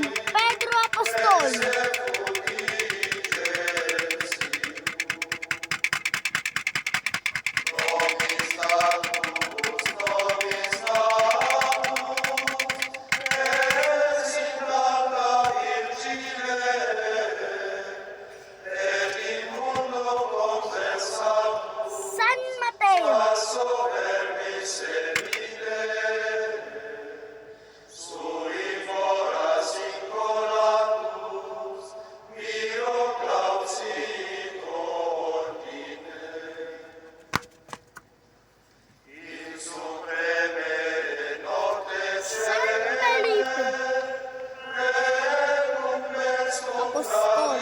Pedro Apostol. San Mateo. San Felipe Apostol.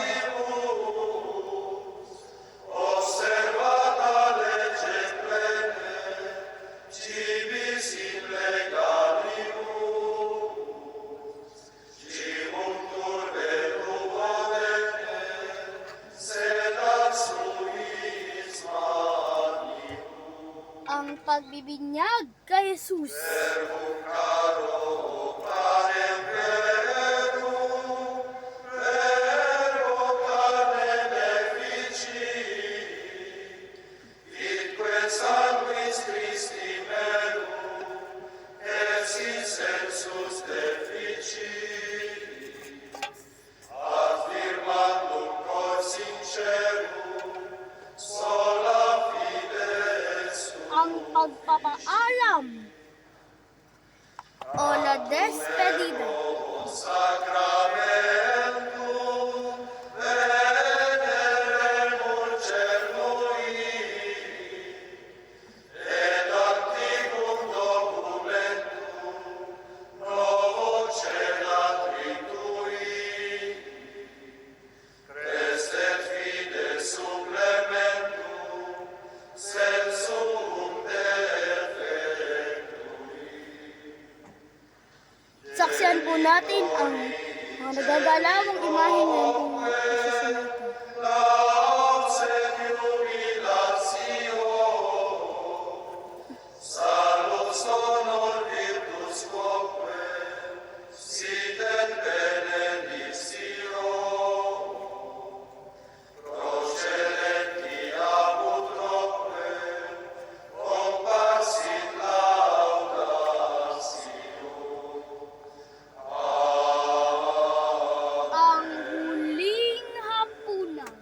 Ang pagbibinyag kay Jesus. Ang pagpapaalam o la despedida. Saksiyan po natin ang mga nagagalawang imahe ngayon kung isusunod. Ang huling hapunan.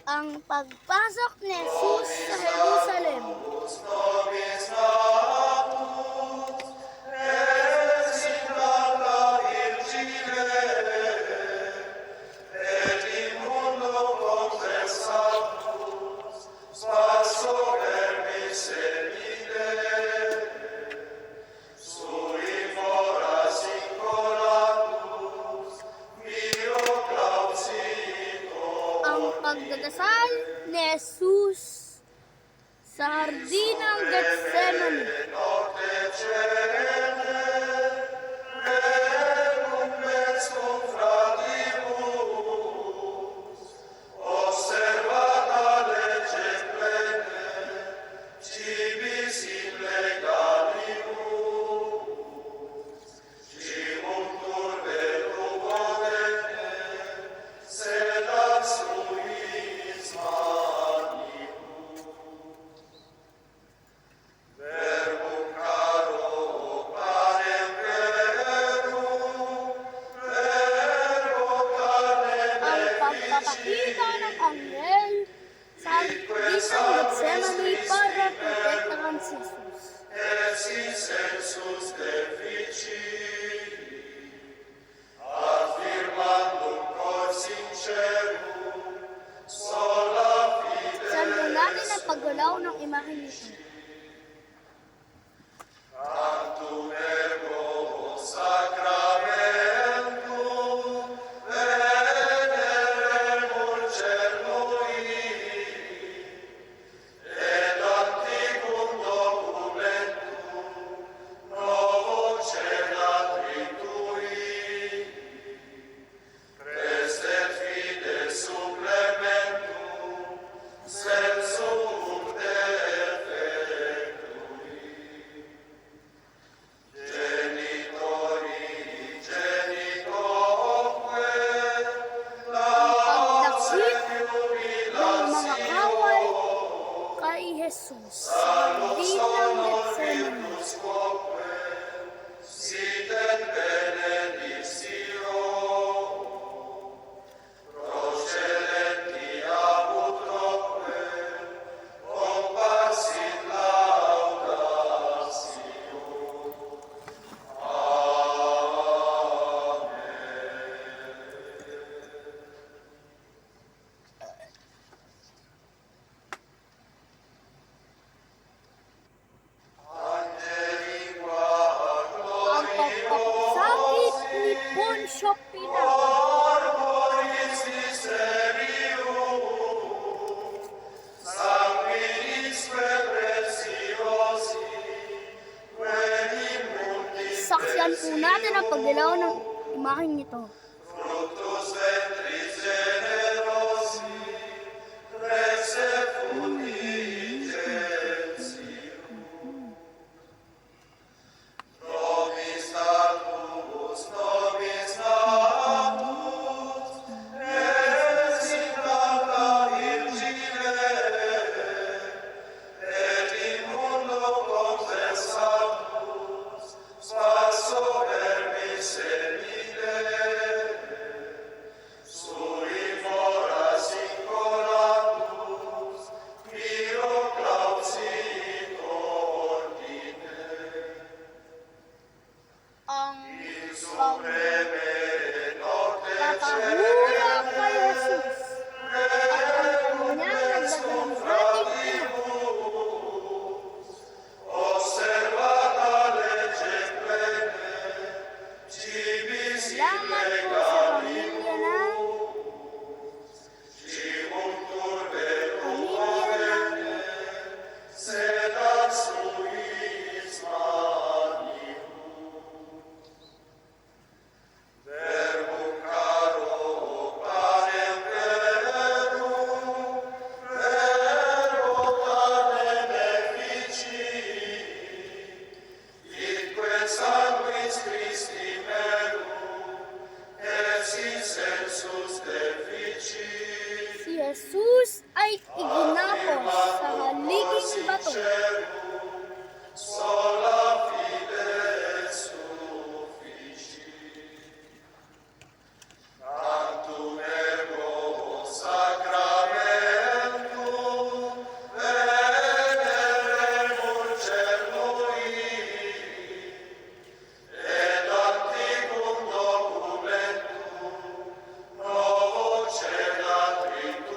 Ang pagpasok ni Jesus sa Jerusalem. Ang pagdadasal ni Jesus sa hardin ng Getsemani. Pagpapakita ng anghel sa hardin ng Getsemani para protektahan imahen nito. Pagdakip ng mga kawal kay Jesus sa hardin ng Getsemani. Ang pagpapasakit ni Poncio Pilato. Saksiyan po natin ang pagdilaw ng imaheng ito. Ang pagtatahula kay Jesus at ang kanyang nagdadalamhating ina. Salamat po sa pamilya ng si Jesus ay iginapos sa haliging bato.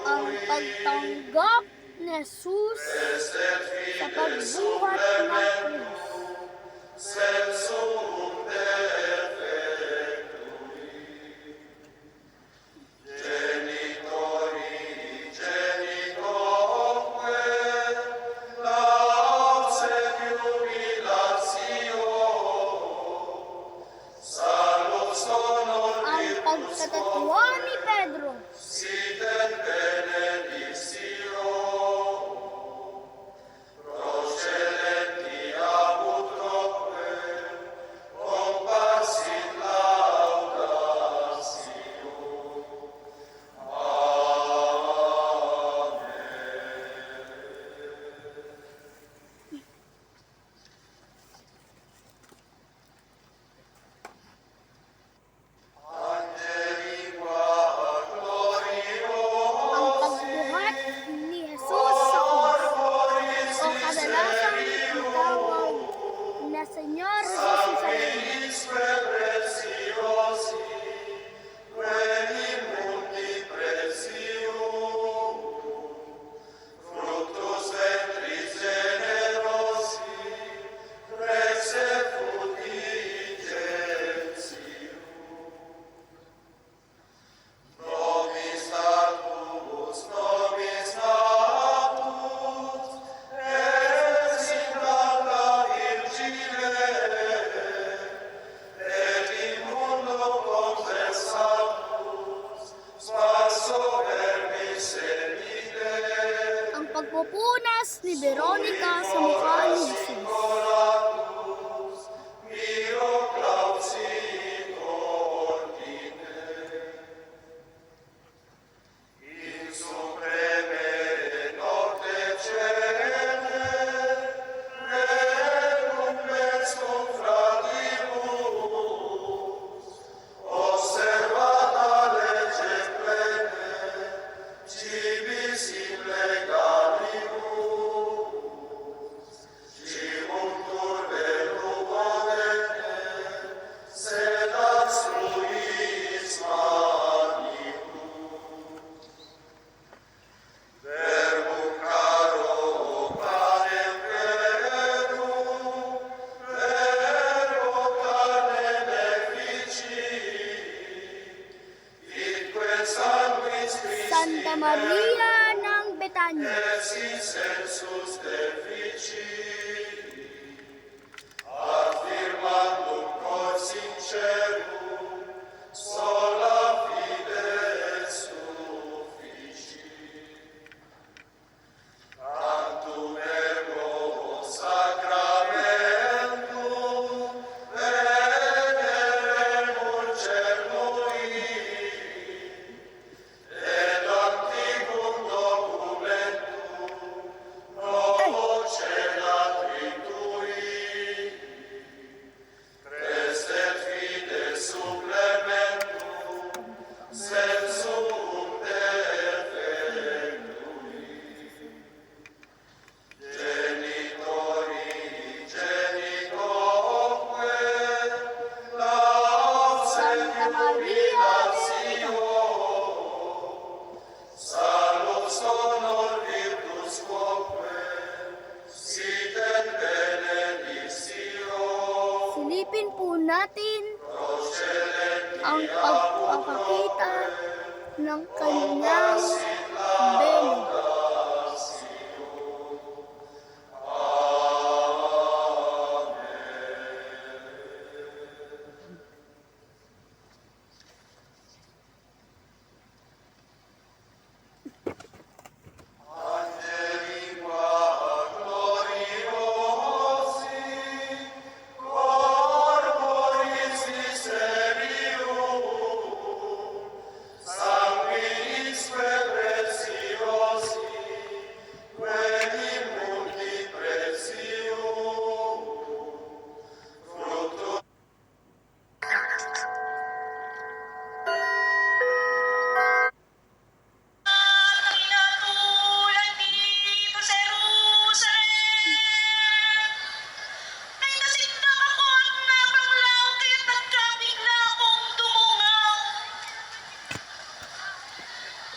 Ang pagtanggap ni Jesus sa pagbuhat ng krus. Ang pagtatatwa ni Pedro. Ang pagbuhat ni Jesus sa krus o kadalasang itawag na Señor Jesus Christ. Maria ng Betanya. Santa Maria Verita. Silipin po natin ang pagpapakita ng kanyang belo.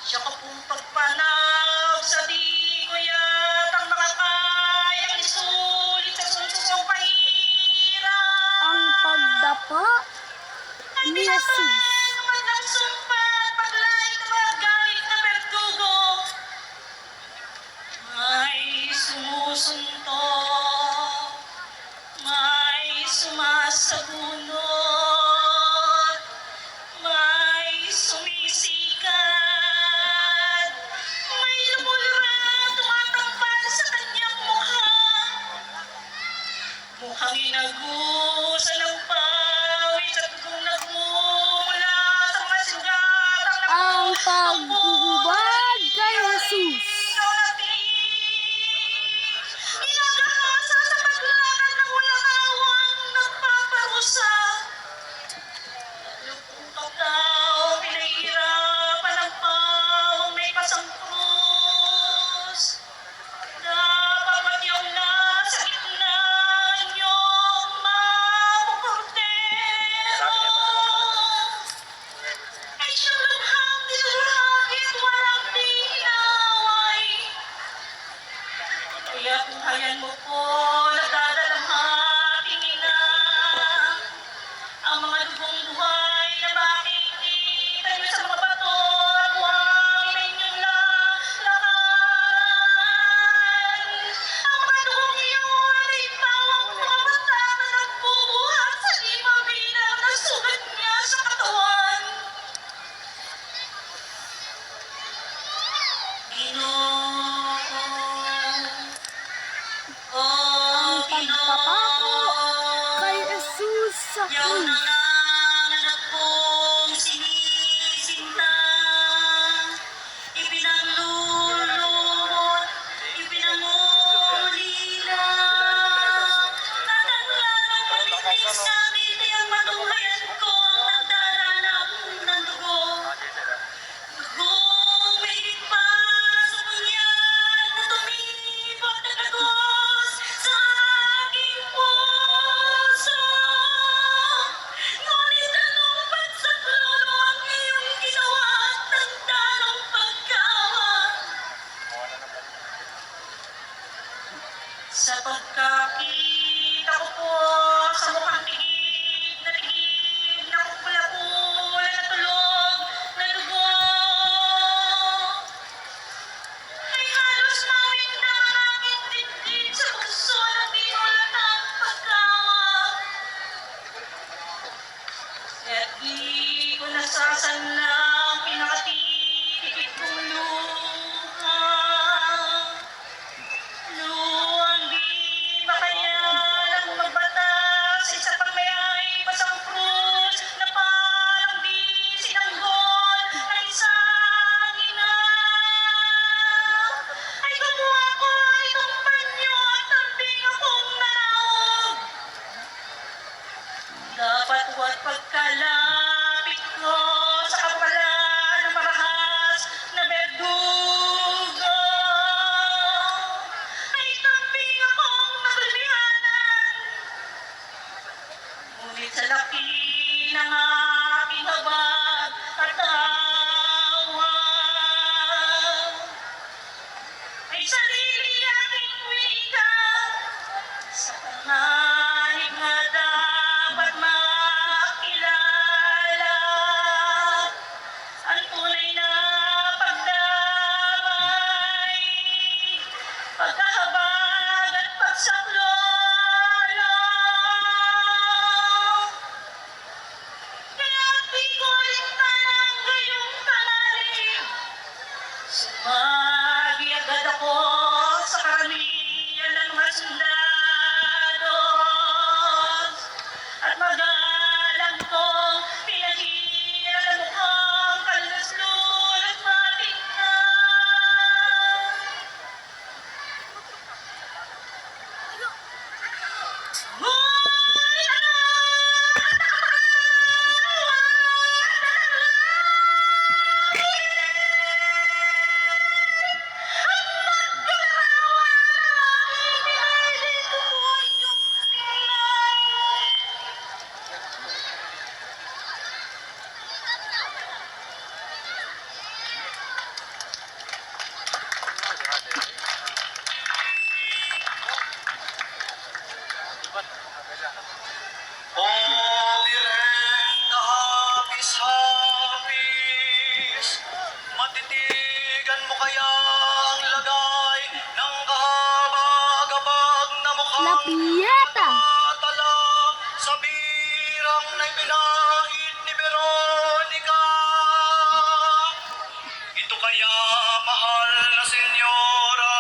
Siya ka pong pagpanaw sa di ko yatang makakayang isulit sa sunsong pahirap. Ang pagdapa ni Jesus. Naman ng sumpat, paglahit ng mga gamit na berdugo. May sumusuntok, may sumasabunot, may sumisikat, may lumulurang tumatampal sa kanyang mukha. Mukhang inagusan ng pawis at kung nagmumula sa mga sindatang Ang pag-uubad kay Jesus. Inagahasa sa paglakad ng walang awang nagpaparusa. Lupong katao, pinahihirapan ng pawang may pasang krus. Napapatyaw na sa gitna niyong mamukordero. Ay siyang lughang nilulahit, walang diaway. Kaya tunghayan mo po, nagdadalamhating ina, ang mga dugong buhay na makikita niyo sa mga bato at buhangin ninyong lakaran. Ang mga dugong iyon ay pawang mga bata na nagbubuhat sa lima bilang na sugat niya sa katawan. Ang pagpapako kay Jesus sa Yaw na krus. lang anak kong sinisinta, ipinaglulumot, ipinangulila. Tatanglan ang patitig sa akin, ang matunghayan ko ang nagdaranak ng dugo. Dugong mahigit pa sa punyan na tumibot na tagos sa aking puso. Ngunit anong pagsaklulo ang iyong ginawa at tanda ng pagkawa? Sa pagkakita ko po sa mukhang tigib na kupula-pula na tulog na dugo. La Pieta. Tala sa birang na ibinahid ni Veronica. Ito kaya, mahal na senyora,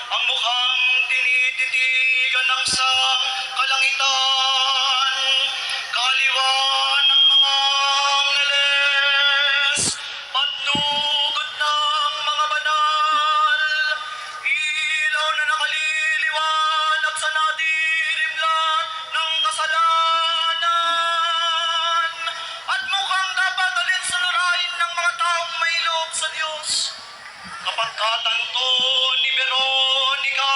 ang mukhang tinititigan ng sang kalangitan. Kaliwa ng mga angeles, patnugod ng mga banal. Ilaw na nakaliliwanag sa nadilimlan ng kasalanan. At mukhang dapat alin sunurain ng mga taong may loob sa Diyos. Kapag katanto ni Veronica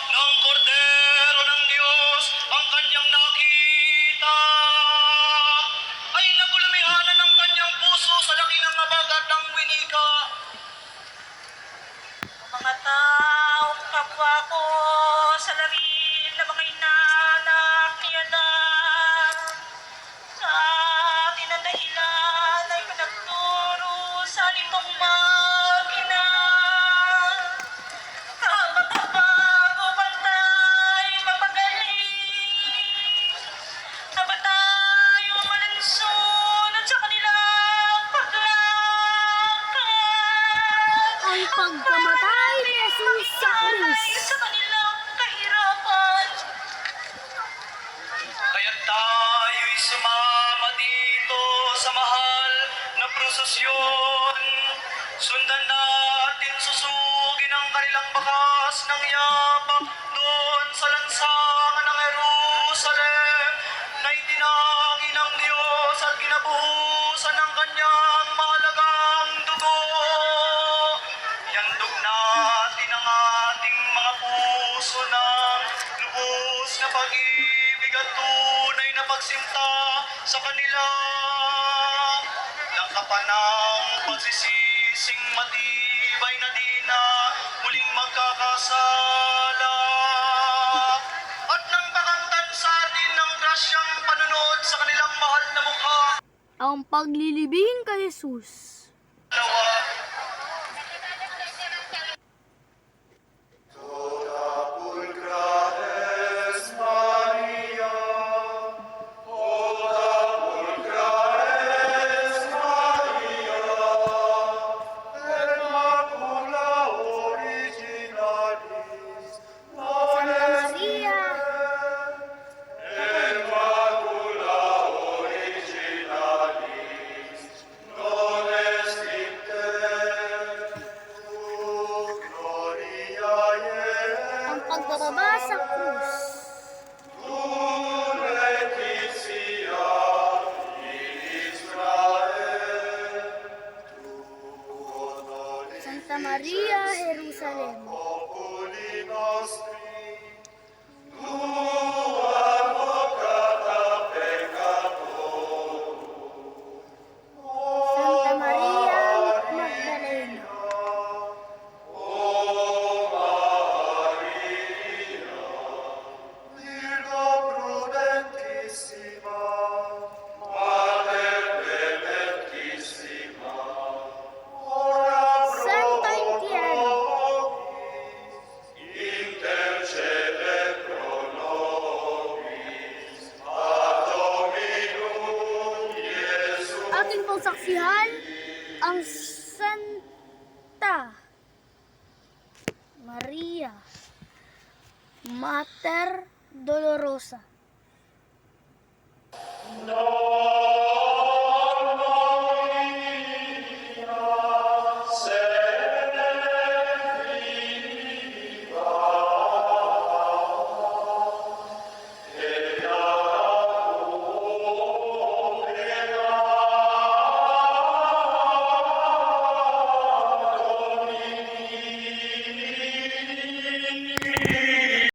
ng kordero ng Diyos ang kanyang nakita, ay nagulumihanan ang kanyang puso sa laki ng abagat ng winika. Mga taong kapwa ko sa langit na mga inanak ni Anak, sa atin ang dahilan ay pinagturo sa limang magina. Kahabag-habag upang tayo mapagaling, na ba tayo malansunod sa kanilang paglakad? Ang pagkamatay ni Jesus sa krus. Sa kanilang kahirapan. Kaya tayo'y sumama dito sa mahal na prosesyon. Sundan natin, susugin ang kanilang bakas ng yapak doon sa lansangan ng Jerusalem na itinangi ng Diyos at kinabuhusan ng kanyang mahalagang dugo. Yandog natin ang ating mga puso ng lubos na pag-ibig at tunay na pagsinta sa kanila. Lakapan ng pagsisising matibay na di na muling magkakasala. At nang pakamtan sa atin ng grasyang panunod sa kanilang mahal na mukha. Ang paglilibing kay Jesus. Nawa, Santa Maria. Ang pagbababa sa krus. Santa Maria, Jerusalem. Santa Maria Magdalena. Santa Intiano. Ating pong saksihan ang Santa Maria Mater Dolorosa. no